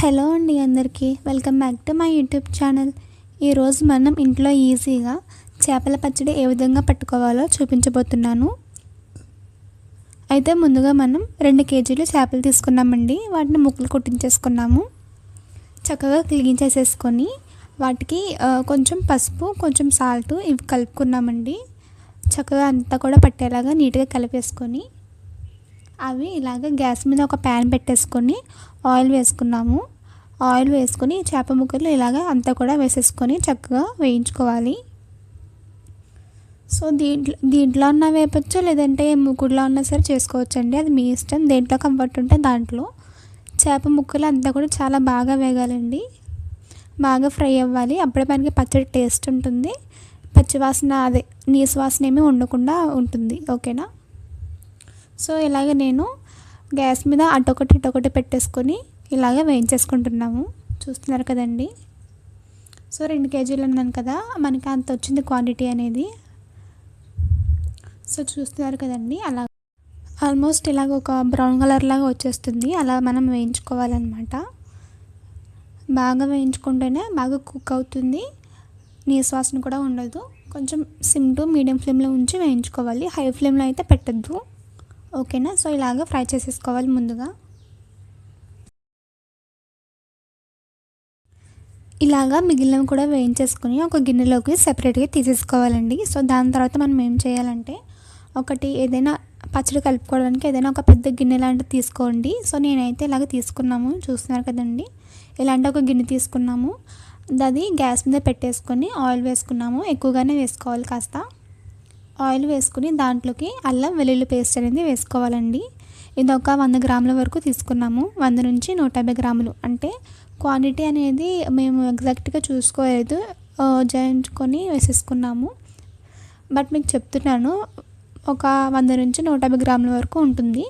Hello అండి అందరికీ welcome back to my YouTube channel. ఈరోజు మనం ఇంట్లో ఈజీగా చేపల పచ్చడి ఏ విధంగా పట్టుకోవాలో చూపించబోతున్నాను. అయితే ముందుగా మనం 2 కేజీలు చేపలు తీసుకున్నామండి. వాటిని ముక్కలు కొట్టించేసుకున్నాము. చక్కగా క్లీన్ చేసేసుకొని వాటికి కొంచెం పసుపు, కొంచెం సాల్ట్ ఇవి కలుపుకున్నామండి. చక్కగా అంతా కూడా పట్టేలాగా నీట్గా కలిపేసుకొని అవి ఇలాగ గ్యాస్ మీద ఒక ప్యాన్ పెట్టేసుకొని ఆయిల్ వేసుకున్నాము. ఆయిల్ వేసుకొని చేప ముక్కలు ఇలాగ అంతా కూడా వేసేసుకొని చక్కగా వేయించుకోవాలి. సో దీంట్లో ఉన్న వేపచ్చు, లేదంటే మూకుడులో ఉన్నా సరే చేసుకోవచ్చండి. అది మీ ఇష్టం, దేంట్లో కంఫర్ట్ ఉంటే దాంట్లో. చేప ముక్కలు అంతా కూడా చాలా బాగా వేగాలండి, బాగా ఫ్రై అవ్వాలి. అప్పుడే మనకి పచ్చడి టేస్ట్ ఉంటుంది. పచ్చివాసన అదే నీసు వాసన ఏమీ ఉండకుండా ఉంటుంది. ఓకేనా? సో ఇలాగ నేను గ్యాస్ మీద అటొకటి పెట్టేసుకొని ఇలాగ వేయించేసుకుంటున్నాము. చూస్తున్నారు కదండి. సో 2 కేజీలు అన్నాను కదా, మనకి అంత వచ్చింది క్వాంటిటీ అనేది. సో చూస్తున్నారు కదండి, అలా ఆల్మోస్ట్ ఇలాగ ఒక బ్రౌన్ కలర్ లాగా వచ్చేస్తుంది. అలా మనం వేయించుకోవాలన్నమాట. బాగా వేయించుకుంటేనే బాగా కుక్ అవుతుంది, నీసు వాసన కూడా ఉండదు. కొంచెం సిమ్ టు మీడియం ఫ్లేమ్లో ఉంచి వేయించుకోవాలి. హై ఫ్లేమ్లో అయితే పెట్టద్దు. ఓకేనా? సో ఇలాగ ఫ్రై చేసేసుకోవాలి ముందుగా. ఇలాగా మిగిలినవి కూడా వేయించేసుకొని ఒక గిన్నెలోకి సెపరేట్గా తీసేసుకోవాలండి. సో దాని తర్వాత మనం ఏం చేయాలంటే, ఒకటి ఏదైనా పచ్చడి కలుపుకోవడానికి ఏదైనా ఒక పెద్ద గిన్నె లాంటిది తీసుకోండి. సో నేనైతే ఇలాగ తీసుకున్నాము. చూస్తున్నారు కదండి, ఇలాంటి ఒక గిన్నె తీసుకున్నాము. అది గ్యాస్ మీద పెట్టేసుకొని ఆయిల్ వేసుకున్నాము. ఎక్కువగానే వేసుకోవాలి. కాస్త ఆయిల్ వేసుకుని దాంట్లోకి అల్లం వెల్లుల్లి పేస్ట్ అనేది వేసుకోవాలండి. ఇది ఒక 100 గ్రాముల వరకు తీసుకున్నాము. 100 నుంచి 150 గ్రాములు అంటే క్వాంటిటీ అనేది మేము ఎగ్జాక్ట్గా చూసుకోలేదు, జయించుకొని వేసేసుకున్నాము. బట్ మీకు చెప్తున్నాను, ఒక 100 నుంచి 150 గ్రాముల వరకు ఉంటుంది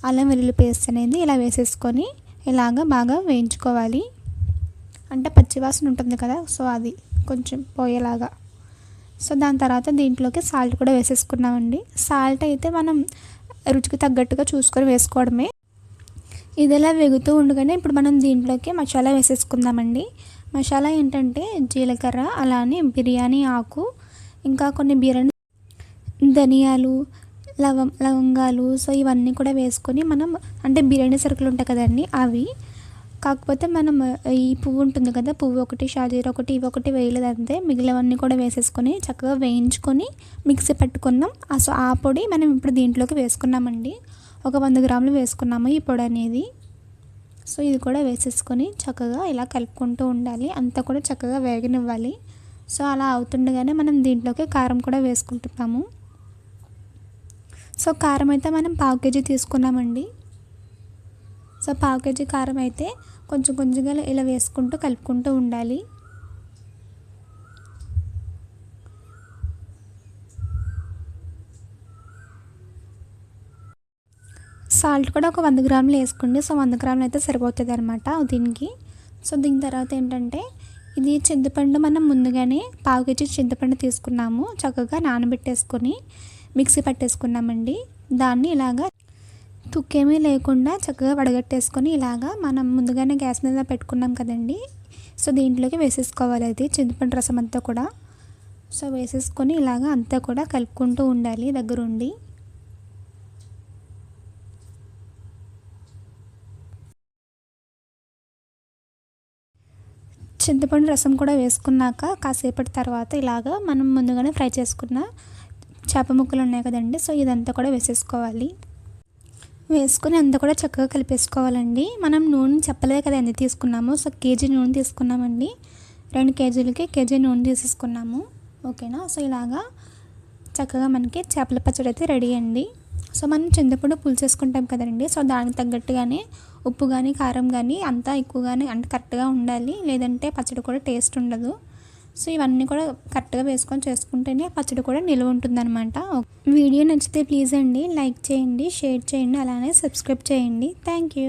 అల్లం వెల్లుల్లి పేస్ట్ అనేది. ఇలా వేసేసుకొని ఇలాగ బాగా వేయించుకోవాలి. అంటే పచ్చివాసన ఉంటుంది కదా, సో అది కొంచెం పోయేలాగా. సో దాని తర్వాత దీంట్లోకి సాల్ట్ కూడా వేసేసుకున్నామండి. సాల్ట్ అయితే మనం రుచికి తగ్గట్టుగా చూసుకొని వేసుకోవడమే. ఇది ఇలా వేగుతూ ఉండగానే ఇప్పుడు మనం దీంట్లోకి మసాలా వేసేసుకుందామండి. మసాలా ఏంటంటే జీలకర్ర, అలానే బిర్యానీ ఆకు, ఇంకా కొన్ని బిర్యానీ ధనియాలు, లవంగాలు. సో ఇవన్నీ కూడా వేసుకొని మనం, అంటే బిర్యానీ సరుకులు ఉంటాయి కదండి అవి. కాకపోతే మనం ఈ పువ్వు ఉంటుంది కదా, పువ్వు ఒకటి, షాజీర ఒకటి, ఇవి ఒకటి వేయలేదంతే. మిగిలినవన్నీ కూడా వేసేసుకొని చక్కగా వేయించుకొని మిక్సీ పట్టుకున్నాం. సో ఆ పొడి మనం ఇప్పుడు దీంట్లోకి వేసుకున్నామండి. ఒక 100 గ్రాములు వేసుకున్నాము ఈ పొడి అనేది. సో ఇది కూడా వేసేసుకొని చక్కగా ఇలా కలుపుకుంటూ ఉండాలి. అంతా కూడా చక్కగా వేగనివ్వాలి. సో అలా అవుతుండగానే మనం దీంట్లోకి కారం కూడా వేసుకుంటున్నాము. సో కారం అయితే మనం 1/2 కేజీ తీసుకున్నామండి. సో 1/2 కేజీ కారం అయితే కొంచెంగా ఇలా వేసుకుంటూ కలుపుకుంటూ ఉండాలి. సాల్ట్ కూడా ఒక 100 గ్రాములు వేసుకోండి. సో 100 గ్రాములు అయితే సరిపోతుంది అనమాట దీనికి. సో దీని తర్వాత ఏంటంటే, ఇది చింతపండు మనం ముందుగానే 1/2 కేజీ చింతపండు తీసుకున్నాము. చక్కగా నానబెట్టేసుకొని మిక్సీ పట్టేసుకున్నామండి. దాన్ని ఇలాగా తుక్కేమీ లేకుండా చక్కగా వడగట్టేసుకొని ఇలాగా మనం ముందుగానే గ్యాస్ మీద పెట్టుకున్నాం కదండి. సో దీంట్లోకి వేసేసుకోవాలి అది చింతపండు రసం అంతా కూడా. సో వేసేసుకొని ఇలాగా అంతా కూడా కలుపుకుంటూ ఉండాలి దగ్గరుండి. చింతపండు రసం కూడా వేసుకున్నాక కాసేపటి తర్వాత ఇలాగా మనం ముందుగానే ఫ్రై చేసుకున్న చేప ముక్కలు ఉన్నాయి కదండి, సో ఇదంతా కూడా వేసేసుకోవాలి. వేసుకొని అంతా కూడా చక్కగా కలిపేసుకోవాలండి. మనం నూనె చెప్పలేదు కదా ఎంత తీసుకున్నాము. సో కేజీ నూనె తీసుకున్నామండి. 2 కేజీలకి కేజీ నూనె తీసేసుకున్నాము. ఓకేనా? సో ఇలాగా చక్కగా మనకి చేపల పచ్చడి అయితే రెడీ అండి. సో మనం చింతపండు పులుసు చేసుకుంటాం కదండి, సో దానికి తగ్గట్టుగానే ఉప్పు కానీ కారం కానీ అంతా ఎక్కువగానే, అంటే కరెక్ట్గా ఉండాలి. లేదంటే పచ్చడి కూడా టేస్ట్ ఉండదు. సో ఇవన్నీ కూడా కరెక్ట్గా వేసుకొని చేసుకుంటేనే పచ్చడి కూడా నిల్వ ఉంటుందన్నమాట. వీడియో నచ్చితే ప్లీజ్ అండి లైక్ చేయండి, షేర్ చేయండి, అలానే సబ్స్క్రైబ్ చేయండి. Thank you.